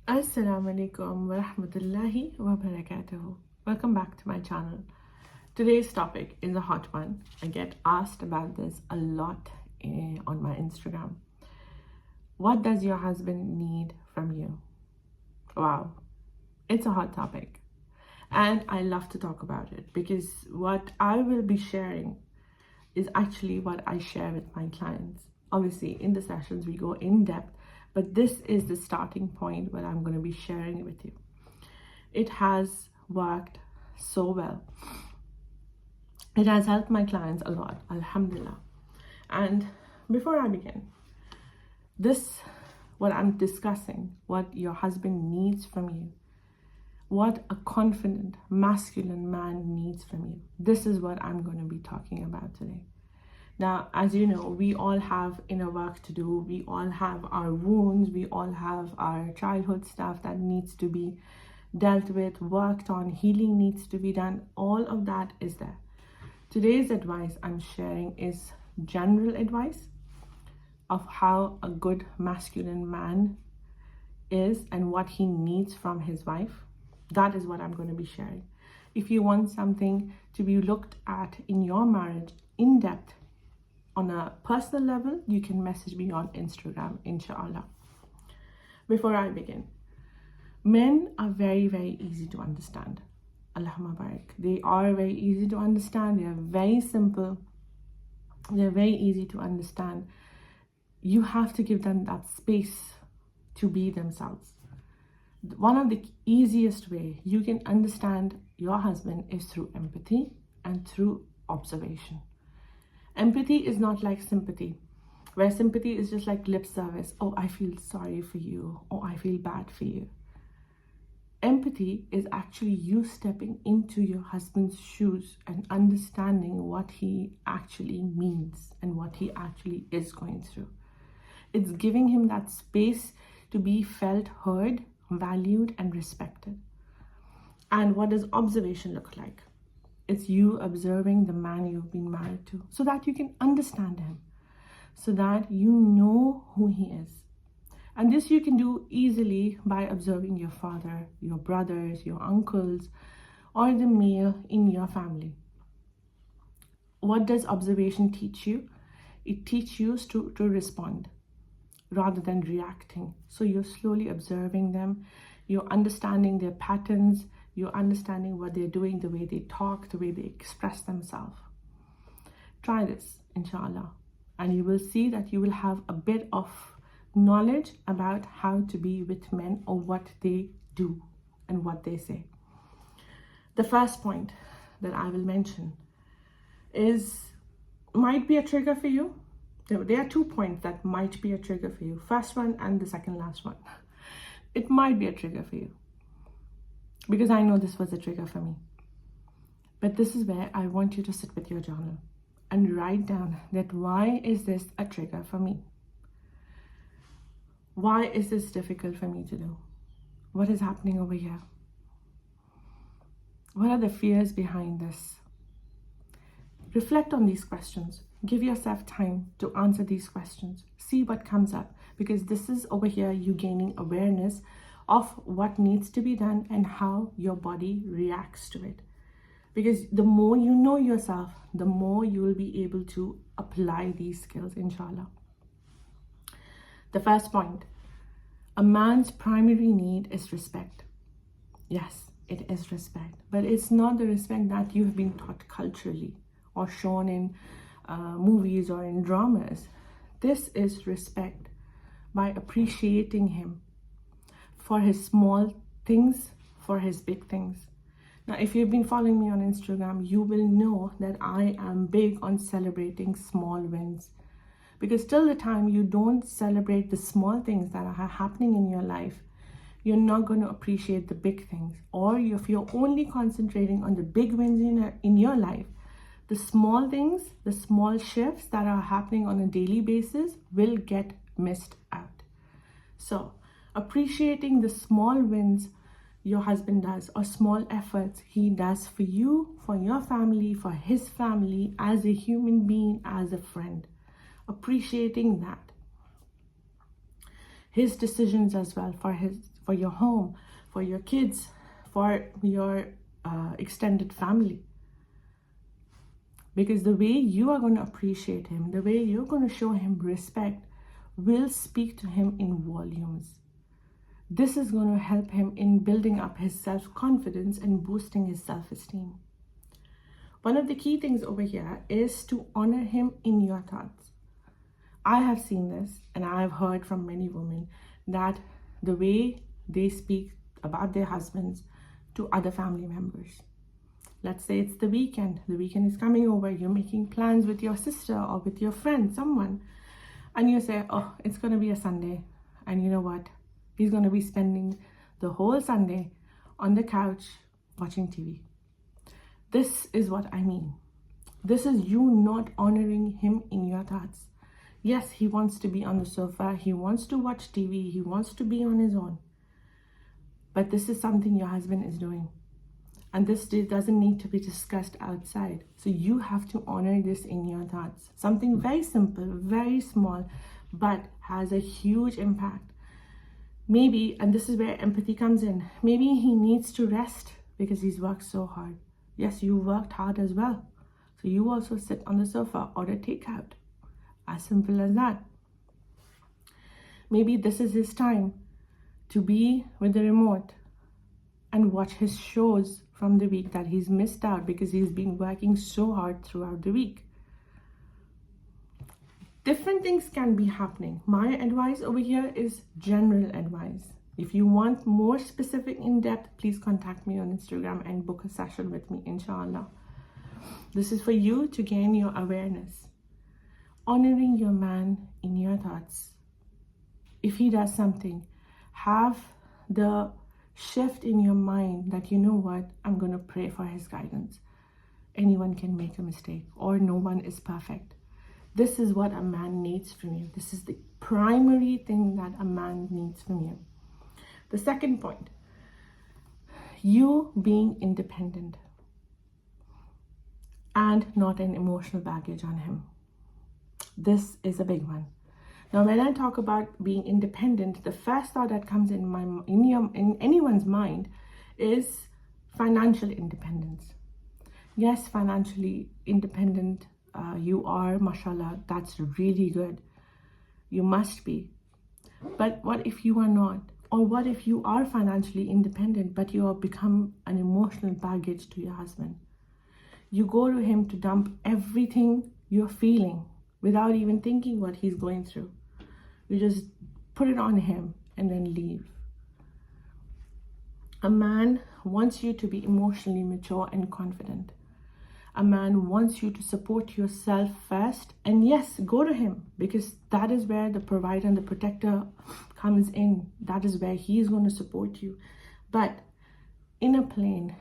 Assalamu alaikum wa rahmatullahi wa barakatuhu. Welcome back to my channel. Today's topic is a hot one. I get asked about this a lot on my Instagram. What does your husband need from you? Wow, it's a hot topic. And I love to talk about it because what I will be sharing is actually what I share with my clients. Obviously, in the sessions, we go in depth, but this is the starting point where I'm going to be sharing it with you. It has worked so well. It has helped my clients a lot, alhamdulillah. And before I begin, what I'm discussing, what your husband needs from you, what a confident, masculine man needs from you, this is what I'm going to be talking about today. Now, as you know, we all have inner work to do. We all have our wounds. We all have our childhood stuff that needs to be dealt with, worked on. Healing needs to be done. All of that is there. Today's advice I'm sharing is general advice of how a good masculine man is and what he needs from his wife. That is what I'm going to be sharing. If you want something to be looked at in your marriage in depth, on a personal level, you can message me on Instagram, inshallah. Before I begin, men are very, very easy to understand. Allahumma barik. They are very easy to understand. They are very simple. They're very easy to understand. You have to give them that space to be themselves. One of the easiest way you can understand your husband is through empathy and through observation. Empathy is not like sympathy, where sympathy is just like lip service. Oh, I feel sorry for you. Oh, I feel bad for you. Empathy is actually you stepping into your husband's shoes and understanding what he actually means and what he actually is going through. It's giving him that space to be felt, heard, valued, and respected. And what does observation look like? It's you observing the man you've been married to so that you can understand him, so that you know who he is. And this you can do easily by observing your father, your brothers, your uncles, or the male in your family. What does observation teach you? It teaches you to respond rather than reacting. So you're slowly observing them, you're understanding their patterns, you're understanding what they're doing, the way they talk, the way they express themselves. Try this, inshallah, and you will see that you will have a bit of knowledge about how to be with men or what they do and what they say. The first point that I will mention might be a trigger for you. There are 2 points that might be a trigger for you. First one and the second last one. It might be a trigger for you, because I know this was a trigger for me. But this is where I want you to sit with your journal and write down that why is this a trigger for me? Why is this difficult for me to do? What is happening over here? What are the fears behind this? Reflect on these questions. Give yourself time to answer these questions. See what comes up, because this is over here you gaining awareness of what needs to be done and how your body reacts to it. Because the more you know yourself, the more you will be able to apply these skills, inshallah. The first point, a man's primary need is respect. Yes, it is respect, but it's not the respect that you've been taught culturally or shown in movies or in dramas. This is respect by appreciating him for his small things, for his big things. Now, if you've been following me on Instagram, you will know that I am big on celebrating small wins. Because till the time you don't celebrate the small things that are happening in your life, you're not going to appreciate the big things. Or if you're only concentrating on the big wins in your life, the small things, the small shifts that are happening on a daily basis will get missed out. So, appreciating the small wins your husband does, or small efforts he does for you, for your family, for his family, as a human being, as a friend. Appreciating that. his decisions as well, for your home, for your kids, for your extended family. Because the way you are going to appreciate him, the way you're going to show him respect, will speak to him in volumes. This is going to help him in building up his self-confidence and boosting his self-esteem. One of the key things over here is to honor him in your thoughts. I have seen this, and I have heard from many women that the way they speak about their husbands to other family members. Let's say it's the weekend is coming over, you're making plans with your sister or with your friend, someone, and you say, oh, it's going to be a Sunday, and you know what? He's going to be spending the whole Sunday on the couch watching TV. This is what I mean. This is you not honoring him in your thoughts. Yes, he wants to be on the sofa. He wants to watch TV. He wants to be on his own. But this is something your husband is doing. And this doesn't need to be discussed outside. So you have to honor this in your thoughts. Something very simple, very small, but has a huge impact. Maybe, and this is where empathy comes in, maybe he needs to rest because he's worked so hard. Yes, you worked hard as well. So you also sit on the sofa, order takeout. As simple as that. Maybe this is his time to be with the remote and watch his shows from the week that he's missed out because he's been working so hard throughout the week. Different things can be happening. My advice over here is general advice. If you want more specific in-depth, please contact me on Instagram and book a session with me, inshallah. This is for you to gain your awareness. Honoring your man in your thoughts. If he does something, have the shift in your mind that, you know what, I'm going to pray for his guidance. Anyone can make a mistake, or no one is perfect. This is what a man needs from you. This is the primary thing that a man needs from you. The second point, you being independent and not an emotional baggage on him. This is a big one. Now, when I talk about being independent, the first thought that comes in anyone's mind is financial independence. Yes, financially independent you are, mashallah, that's really good. You must be. But what if you are not? Or what if you are financially independent, but you have become an emotional baggage to your husband? You go to him to dump everything you're feeling without even thinking what he's going through. You just put it on him and then leave. A man wants you to be emotionally mature and confident. A man wants you to support yourself first. And yes, go to him, because that is where the provider and the protector comes in. That is where he is going to support you. But in a plane,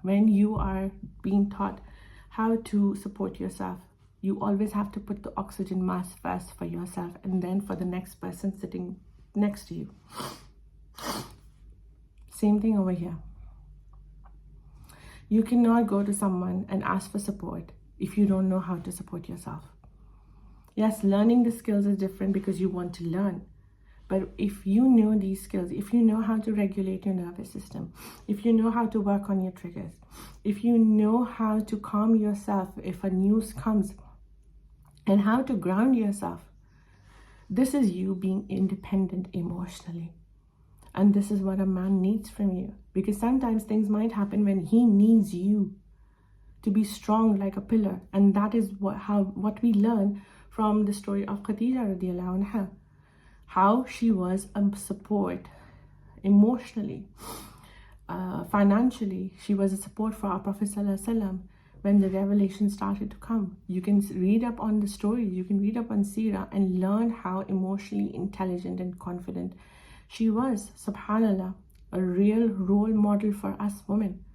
when you are being taught how to support yourself, you always have to put the oxygen mask first for yourself and then for the next person sitting next to you. Same thing over here. You cannot go to someone and ask for support if you don't know how to support yourself. Yes, learning the skills is different because you want to learn. But if you know these skills, if you know how to regulate your nervous system, if you know how to work on your triggers, if you know how to calm yourself if a news comes, and how to ground yourself, this is you being independent emotionally. And this is what a man needs from you. Because sometimes things might happen when he needs you to be strong like a pillar. And that is what we learn from the story of Khadija radiallahu anha. How she was a support emotionally, financially. She was a support for our Prophet sallallahu alaihi wasallam when the revelation started to come. You can read up on the story, you can read up on Seerah and learn how emotionally intelligent and confident she was. Subhanallah, a real role model for us women.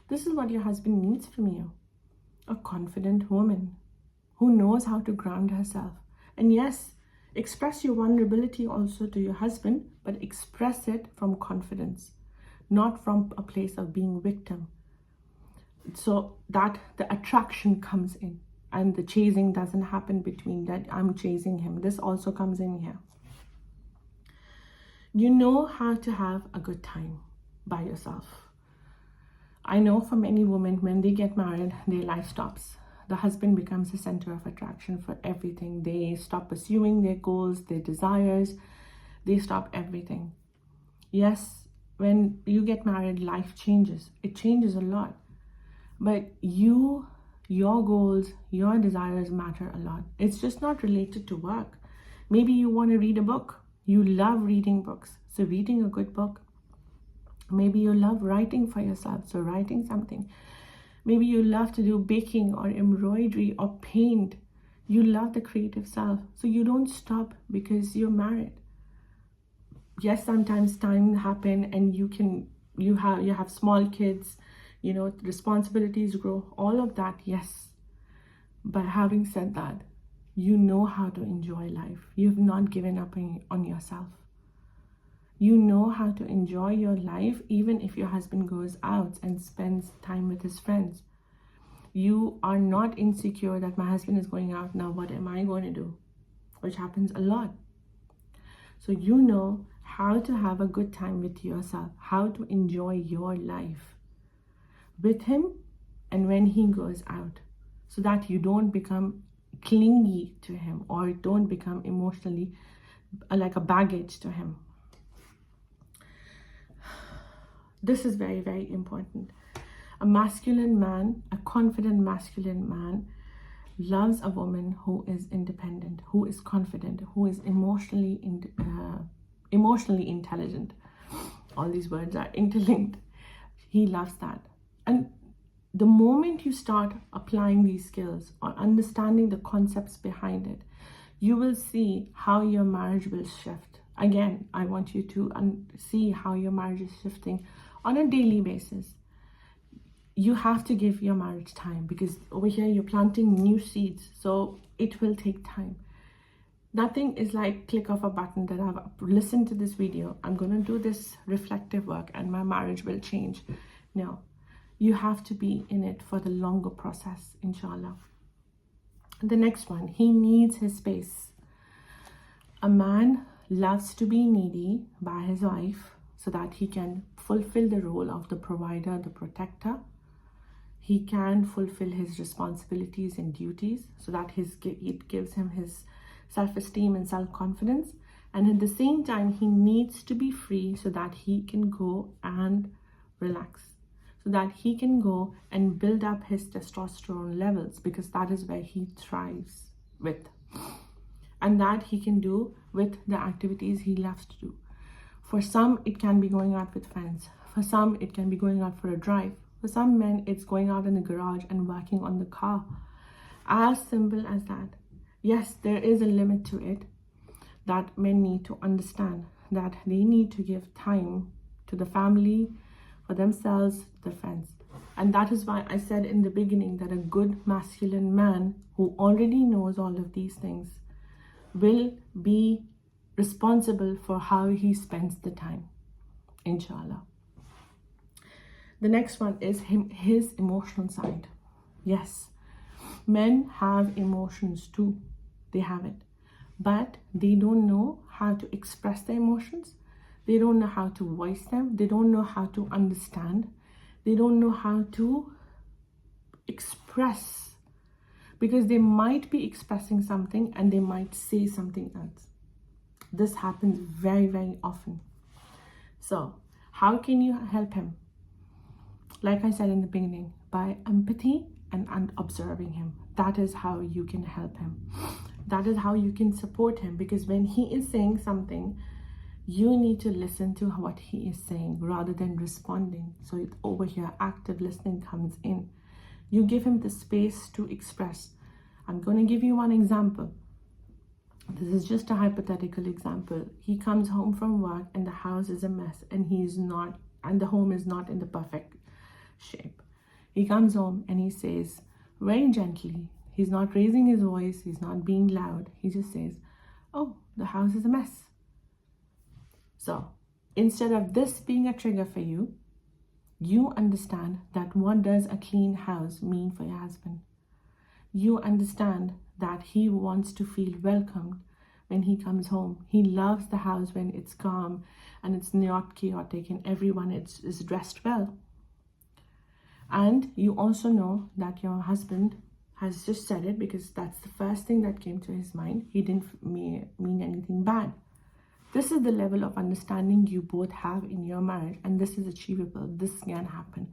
This is what your husband needs from you. A confident woman who knows how to ground herself. And yes, express your vulnerability also to your husband, but express it from confidence, not from a place of being victim. So that the attraction comes in and the chasing doesn't happen between that I'm chasing him. This also comes in here. You know how to have a good time by yourself. I know for many women, when they get married, their life stops. The husband becomes the center of attraction for everything. They stop pursuing their goals, their desires. They stop everything. Yes, when you get married, life changes. It changes a lot. But your goals, your desires matter a lot. It's just not related to work. Maybe you want to read a book. You love reading books. So reading a good book. Maybe you love writing for yourself. So writing something. Maybe you love to do baking or embroidery or paint. You love the creative self. So you don't stop because you're married. Yes, sometimes time happen and you have small kids, responsibilities grow, all of that, yes. But having said that, you know how to enjoy life. You've not given up on yourself. You know how to enjoy your life even if your husband goes out and spends time with his friends. You are not insecure that my husband is going out now, what am I going to do? Which happens a lot. So you know how to have a good time with yourself, how to enjoy your life with him and when he goes out, so that you don't become clingy to him or don't become emotionally like a baggage to him. This is very, very important. A masculine man, a confident masculine man, loves a woman who is independent, who is confident, who is emotionally intelligent. All these words are interlinked. He loves that. And the moment you start applying these skills or understanding the concepts behind it, you will see how your marriage will shift. Again, I want you to see how your marriage is shifting on a daily basis. You have to give your marriage time, because over here you're planting new seeds, so it will take time. Nothing is like click of a button that I've listened to this video, I'm going to do this reflective work and my marriage will change. No, you have to be in it for the longer process, inshallah. The next one, he needs his space. A man loves to be needy by his wife so that he can fulfill the role of the provider, the protector. He can fulfill his responsibilities and duties so that it gives him his self-esteem and self-confidence. And at the same time, he needs to be free so that he can go and relax, so that he can go and build up his testosterone levels, because that is where he thrives with. And that he can do with the activities he loves to do. For some, it can be going out with friends. For some, it can be going out for a drive. For some men, it's going out in the garage and working on the car. As simple as that. Yes, there is a limit to it that men need to understand, that they need to give time to the family, for themselves, their friends. And that is why I said in the beginning that a good masculine man who already knows all of these things will be responsible for how he spends the time, inshallah. The next one is his emotional side. Yes, men have emotions too. They have it. But they don't know how to express their emotions. They don't know how to voice them. They don't know how to understand. They don't know how to express. Because they might be expressing something and they might say something else. This happens very, very often. So, how can you help him? Like I said in the beginning, by empathy and observing him. That is how you can help him. That is how you can support him, because when he is saying something, you need to listen to what he is saying rather than responding. So over here, active listening comes in. You give him the space to express. I'm going to give you one example. This is just a hypothetical example. He comes home from work and the house is a mess and the home is not in the perfect shape. He comes home and he says very gently, he's not raising his voice, he's not being loud, he just says, oh, the house is a mess. So instead of this being a trigger for you, you understand that what does a clean house mean for your husband. You understand that he wants to feel welcomed when he comes home. He loves the house when it's calm and it's not chaotic and everyone is dressed well. And you also know that your husband has just said it because that's the first thing that came to his mind. He didn't mean anything bad. This is the level of understanding you both have in your marriage, and this is achievable. This can happen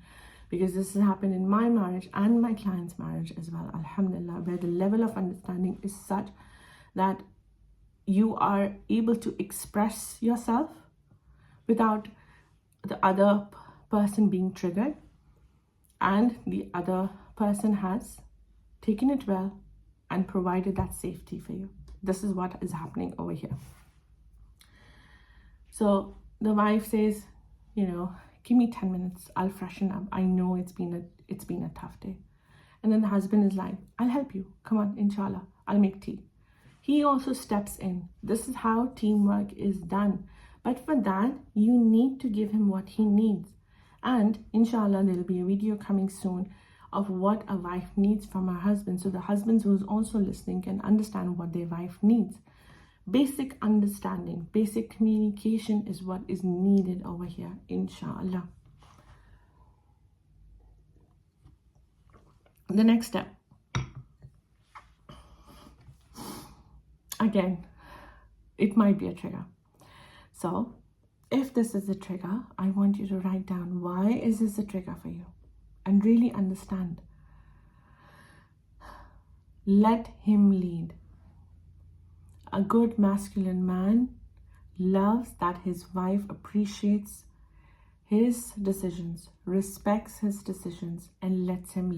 because this has happened in my marriage and my client's marriage as well, alhamdulillah, where the level of understanding is such that you are able to express yourself without the other person being triggered, and the other person has taken it well and provided that safety for you. This is what is happening over here. So the wife says, give me 10 minutes, I'll freshen up. I know it's been a tough day. And then the husband is like, I'll help you. Come on, inshallah, I'll make tea. He also steps in. This is how teamwork is done. But for that, you need to give him what he needs. And inshallah, there'll be a video coming soon of what a wife needs from her husband. So the husbands who's also listening can understand what their wife needs. Basic understanding, basic communication is what is needed over here, inshallah. The next step. Again, it might be a trigger. So if this is a trigger, I want you to write down, why is this a trigger for you? And really understand. Let him lead. A good masculine man loves that his wife appreciates his decisions, respects his decisions, and lets him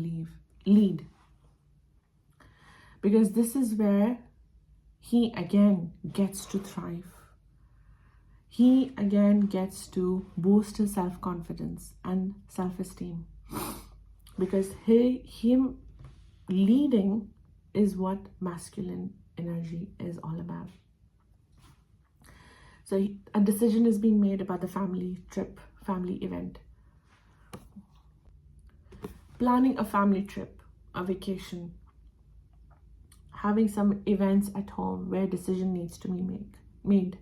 lead. Because this is where he again gets to thrive. He again gets to boost his self-confidence and self-esteem. Because him leading is what masculine energy is all about. So a decision is being made about the family trip, family event. Planning a family trip, a vacation. Having some events at home where decision needs to be made.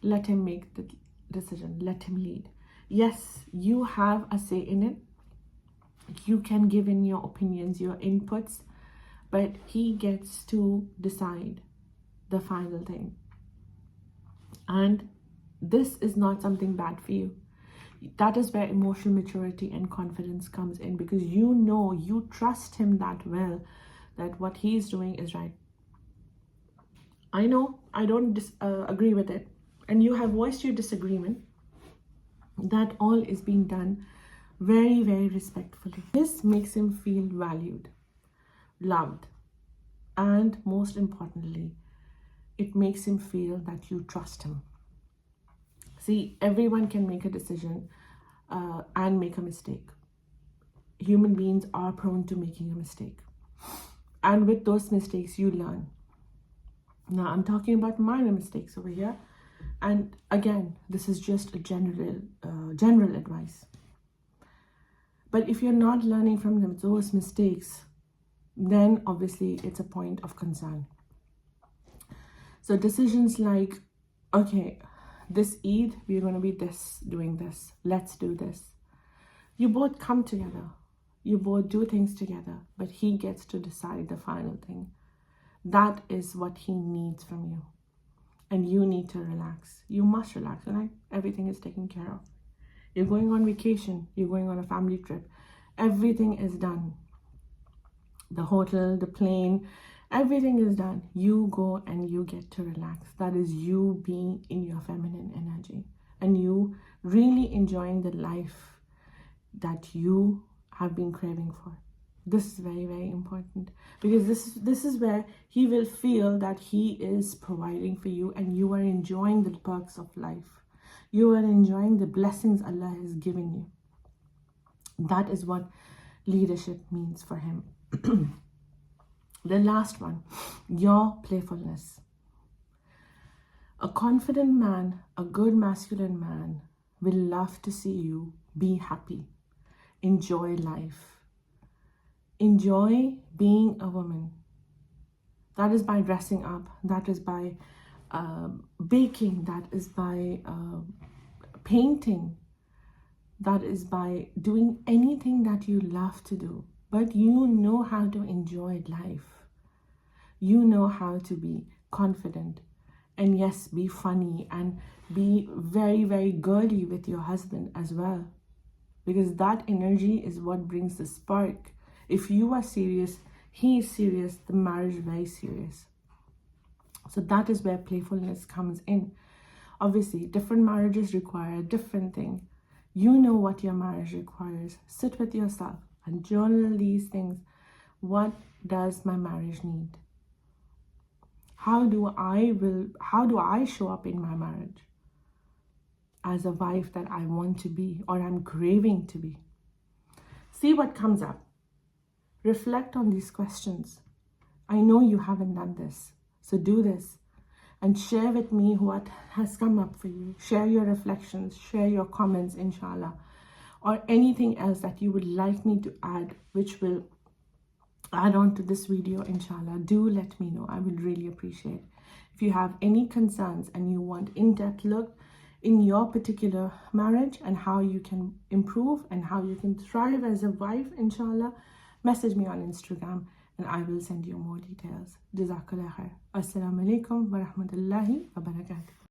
Let him make the decision. Let him lead. Yes, you have a say in it. You can give in your opinions, your inputs, but he gets to decide the final thing. And this is not something bad for you. That is where emotional maturity and confidence comes in, because you trust him that well, that what he's doing is right. I know I don't agree with it, and you have voiced your disagreement. That all is being done very, very respectfully. This makes him feel valued, loved, and most importantly, it makes him feel that you trust him. See, everyone can make a decision and make a mistake. Human beings are prone to making a mistake, and with those mistakes you learn. Now I'm talking about minor mistakes over here, and again, this is just a general advice. But if you're not learning from those mistakes, then obviously it's a point of concern. So decisions like, okay, this Eid, we're going to be doing this. Let's do this. You both come together. You both do things together, but he gets to decide the final thing. That is what he needs from you. And you need to relax. You must relax, right? Everything is taken care of. You're going on vacation. You're going on a family trip. Everything is done. The hotel, the plane, everything is done. You go and you get to relax. That is you being in your feminine energy. And you really enjoying the life that you have been craving for. This is very, very important, because this is where he will feel that he is providing for you and you are enjoying the perks of life. You are enjoying the blessings Allah has given you. That is what leadership means for him. The last one, your playfulness. A confident man, a good masculine man, will love to see you be happy, enjoy life, enjoy being a woman. That is by dressing up. That is by baking, that is by painting, that is by doing anything that you love to do, but you know how to enjoy life. You know how to be confident, and yes, be funny and be very, very girly with your husband as well, because that energy is what brings the spark. If you are serious, he is serious, the marriage is very serious. So that is where playfulness comes in. Obviously, different marriages require a different thing. You know what your marriage requires. Sit with yourself and journal these things. What does my marriage need? How do I show up in my marriage as a wife that I want to be, or I'm craving to be? See what comes up. Reflect on these questions. I know you haven't done this, so do this and share with me what has come up for you. Share your reflections, share your comments, inshallah, or anything else that you would like me to add, which will add on to this video, inshallah. Do let me know. I would really appreciate. If you have any concerns and you want in-depth look in your particular marriage and how you can improve and how you can thrive as a wife, inshallah, message me on Instagram and I will send you more details. Jazakallah khair. Assalamu alaikum wa rahmatullahi wa barakatuh.